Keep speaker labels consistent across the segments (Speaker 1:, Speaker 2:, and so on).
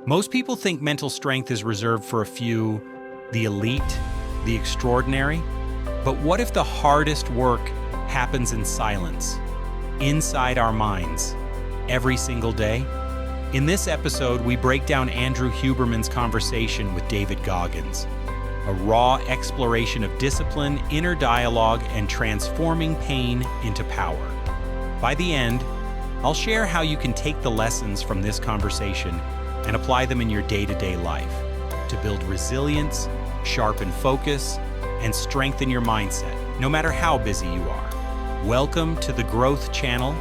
Speaker 1: Most people think mental strength is reserved for a few, the elite, the extraordinary. But what if the hardest work happens in silence, inside our minds, every single day? In this episode, we break down Andrew Huberman's conversation with David Goggins, a raw exploration of discipline, inner dialogue, and transforming pain into power. By the end, I'll share how you can take the lessons from this conversation and apply them in your day-to-day life to build resilience, sharpen focus, and strengthen your mindset, no matter how busy you are. Welcome to the Growth Channel.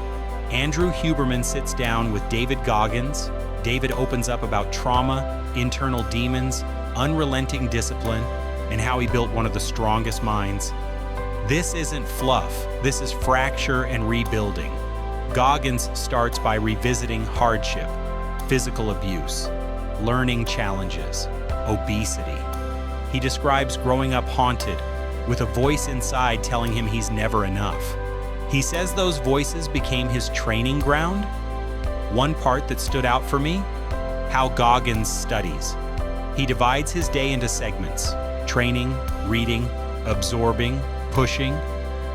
Speaker 1: Andrew Huberman sits down with David Goggins. David opens up about trauma, internal demons, unrelenting discipline, and how he built one of the strongest minds. This isn't fluff. This is fracture and rebuilding. Goggins starts by revisiting hardship, physical abuse, learning challenges, obesity. He describes growing up haunted, with a voice inside telling him he's never enough. He says those voices became his training ground. One part that stood out for me, how Goggins studies. He divides his day into segments: training, reading, absorbing, pushing.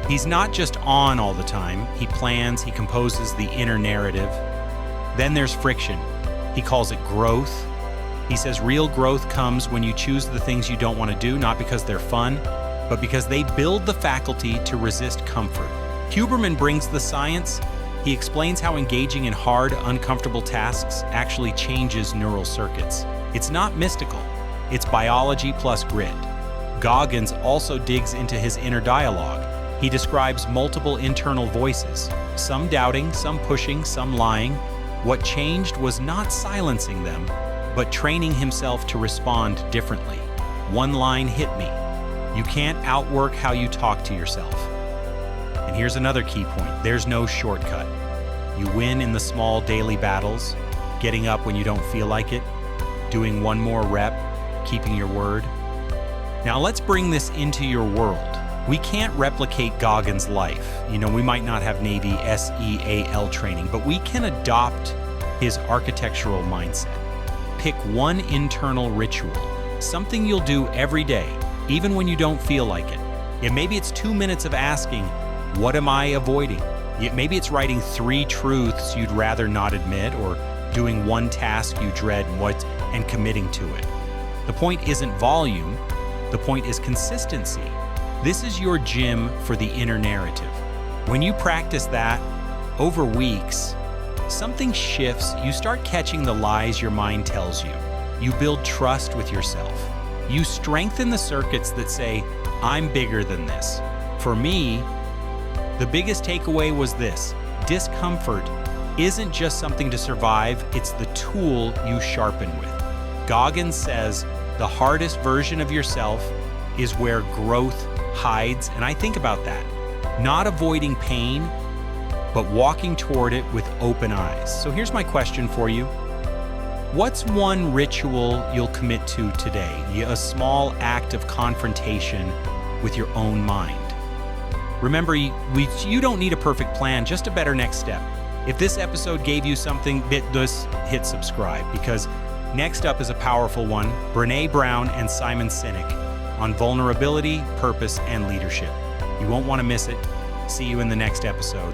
Speaker 1: He's not just on all the time. He plans, he composes the inner narrative. Then there's friction. He calls it growth. He says real growth comes when you choose the things you don't want to do, not because they're fun, but because they build the faculty to resist comfort. Huberman brings the science. He explains how engaging in hard, uncomfortable tasks actually changes neural circuits. It's not mystical. It's biology plus grit. Goggins also digs into his inner dialogue. He describes multiple internal voices, some doubting, some pushing, some lying. What changed was not silencing them, but training himself to respond differently. One line hit me: you can't outwork how you talk to yourself. And here's another key point: there's no shortcut. You win in the small daily battles, getting up when you don't feel like it, doing one more rep, keeping your word. Now let's bring this into your world. We can't replicate Goggins' life. We might not have Navy SEAL training, but we can adopt his architectural mindset. Pick one internal ritual, something you'll do every day, even when you don't feel like it. Maybe it's 2 minutes of asking, what am I avoiding? Maybe it's writing 3 truths you'd rather not admit, or doing one task you dread and committing to it. The point isn't volume, the point is consistency. This is your gym for the inner narrative. When you practice that over weeks, something shifts. You start catching the lies your mind tells you. You build trust with yourself. You strengthen the circuits that say, I'm bigger than this. For me, the biggest takeaway was this: discomfort isn't just something to survive, it's the tool you sharpen with. Goggins says the hardest version of yourself is where growth hides, and I think about that. Not avoiding pain, but walking toward it with open eyes. So here's my question for you. What's one ritual you'll commit to today? A small act of confrontation with your own mind. Remember, you don't need a perfect plan, just a better next step. If this episode gave you something, hit subscribe, because next up is a powerful one: Brené Brown and Simon Sinek on vulnerability, purpose, and leadership. You won't want to miss it. See you in the next episode.